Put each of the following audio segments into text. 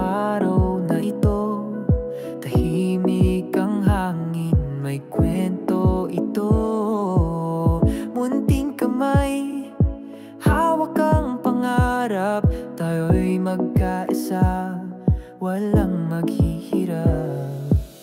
araw na ito. Tahimik ang hangin, may kwento ito. Munting kamay, hawak ang pangarap. Tayo'y magkaisa, walang maghihirap.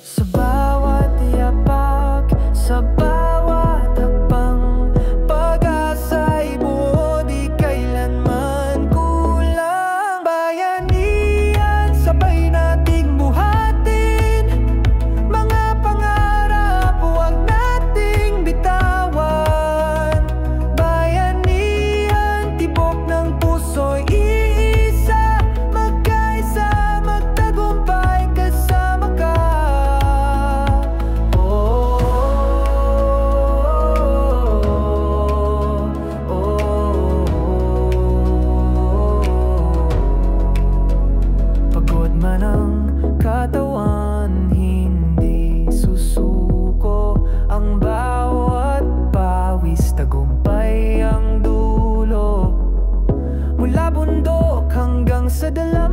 Sa bawat yapak, sa bawat hakbang, pag-asa'y buo, di kailanman kulang. Bayanihan, sabay nating buhatin, mga pangarap, huwag nating bitawan. Bayanihan, tibok ng puso'y iisa, magkaisa, magtagumpay, kasama ka. Pagod man ang katawan, hindi susuko ang bawat pawis, tagumpay ang dulo. Mula bundok hanggang sa dala,